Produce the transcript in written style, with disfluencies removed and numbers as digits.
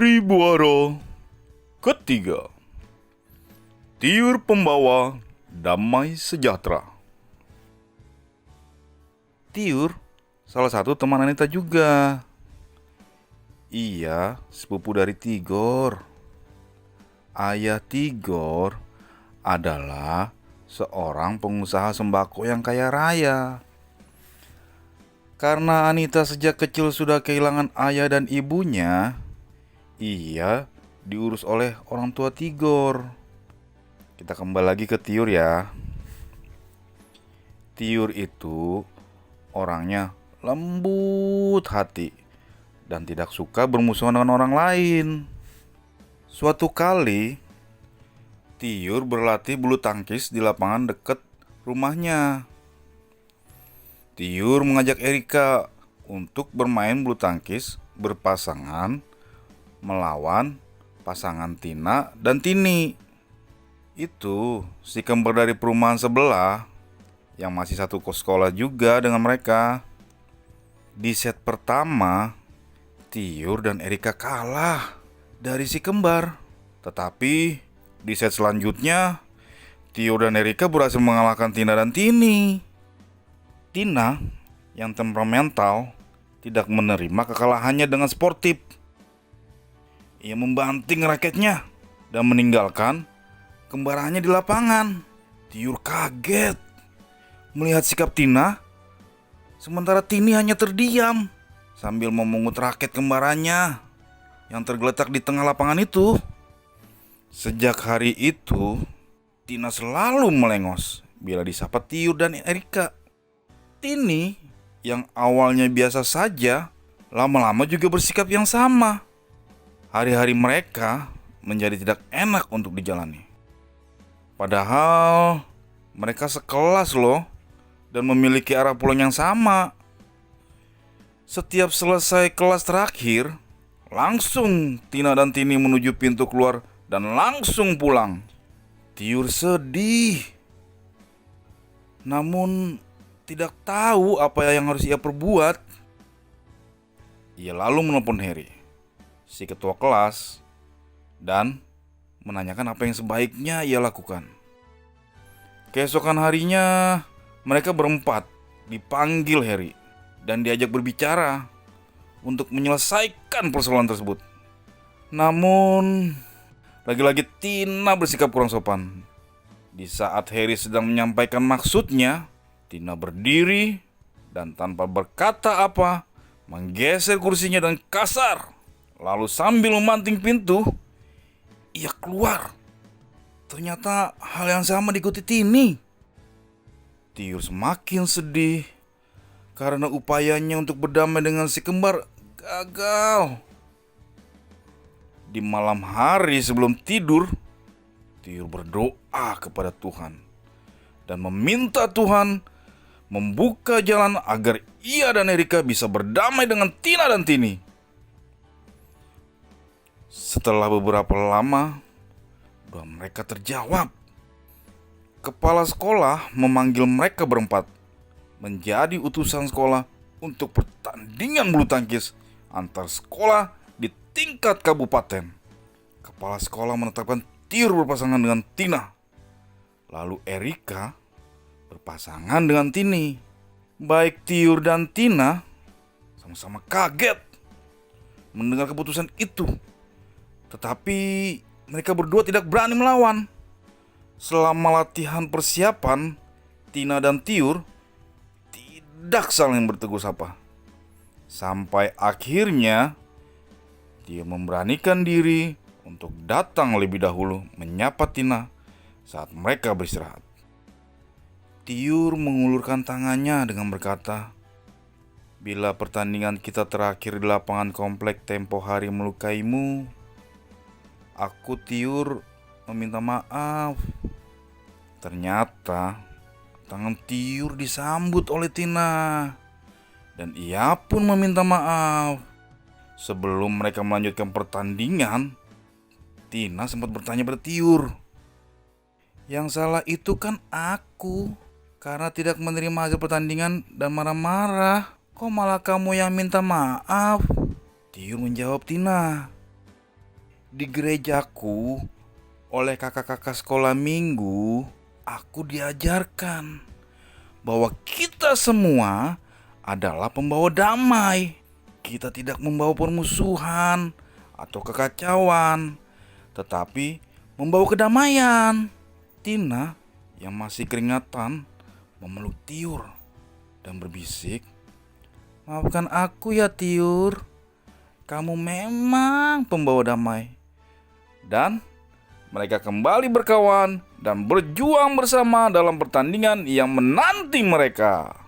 Wiribuara ketiga. Tiur pembawa damai sejahtera. Tiur salah satu teman Anita juga. Ia sepupu dari Tigor. Ayah Tigor adalah seorang pengusaha sembako yang kaya raya. Karena Anita sejak kecil sudah kehilangan ayah dan ibunya, ia diurus oleh orang tua Tigor. Kita kembali lagi ke Tiur ya. Tiur itu orangnya lembut hati dan tidak suka bermusuhan dengan orang lain. Suatu kali, Tiur berlatih bulu tangkis di lapangan dekat rumahnya. Tiur mengajak Erika untuk bermain bulu tangkis berpasangan melawan pasangan Tina dan Tini. Itu si kembar dari perumahan sebelah yang masih satu sekolah juga dengan mereka. Di set pertama, Tiur dan Erika kalah dari si kembar. Tetapi di set selanjutnya, Tiur dan Erika berhasil mengalahkan Tina dan Tini. Tina yang temperamental tidak menerima kekalahannya dengan sportif. Ia membanting raketnya dan meninggalkan kembarannya di lapangan. Tiur kaget melihat sikap Tina, sementara Tini hanya terdiam sambil memungut raket kembarannya yang tergeletak di tengah lapangan itu. Sejak hari itu, Tina selalu melengos bila disapa Tiur dan Erika. Tini yang awalnya biasa saja, lama-lama juga bersikap yang sama. Hari-hari mereka menjadi tidak enak untuk dijalani. Padahal mereka sekelas loh dan memiliki arah pulang yang sama. Setiap selesai kelas terakhir, langsung Tina dan Tini menuju pintu keluar dan langsung pulang. Tiur sedih, namun tidak tahu apa yang harus ia perbuat. Ia lalu menelpon Harry, si ketua kelas, dan menanyakan apa yang sebaiknya ia lakukan. Keesokan harinya, mereka berempat dipanggil Harry dan diajak berbicara untuk menyelesaikan persoalan tersebut. Namun, lagi-lagi Tina bersikap kurang sopan. Di saat Harry sedang menyampaikan maksudnya, Tina berdiri dan tanpa berkata apa, menggeser kursinya dan kasar. Lalu sambil memanting pintu, ia keluar. Ternyata hal yang sama diikuti Tini. Tiur semakin sedih karena upayanya untuk berdamai dengan si kembar gagal. Di malam hari sebelum tidur, Tiur berdoa kepada Tuhan dan meminta Tuhan membuka jalan agar ia dan Erika bisa berdamai dengan Tina dan Tini. Setelah beberapa lama, doa mereka terjawab. Kepala sekolah memanggil mereka berempat menjadi utusan sekolah untuk pertandingan bulu tangkis antar sekolah di tingkat kabupaten. Kepala sekolah menetapkan Tiur berpasangan dengan Tina, lalu Erika berpasangan dengan Tini. Baik Tiur dan Tina sama-sama kaget mendengar keputusan itu. Tetapi mereka berdua tidak berani melawan. Selama latihan persiapan, Tina dan Tiur tidak saling bertegur sapa. Sampai akhirnya dia memberanikan diri untuk datang lebih dahulu menyapa Tina saat mereka beristirahat. Tiur mengulurkan tangannya dengan berkata, "Bila pertandingan kita terakhir di lapangan komplek tempo hari melukaimu, aku Tiur meminta maaf." Ternyata tangan Tiur disambut oleh Tina dan ia pun meminta maaf. Sebelum mereka melanjutkan pertandingan, Tina sempat bertanya pada Tiur, "Yang salah itu kan aku karena tidak menerima hasil pertandingan dan marah-marah. Kok malah kamu yang minta maaf?" Tiur menjawab Tina, Di gerejaku, oleh kakak-kakak sekolah minggu, aku diajarkan bahwa kita semua adalah pembawa damai. Kita tidak membawa permusuhan atau kekacauan, tetapi membawa kedamaian. Tina yang masih keringatan memeluk Tiur dan berbisik, "Maafkan aku ya Tiur, kamu memang pembawa damai." Dan mereka kembali berkawan dan berjuang bersama dalam pertandingan yang menanti mereka.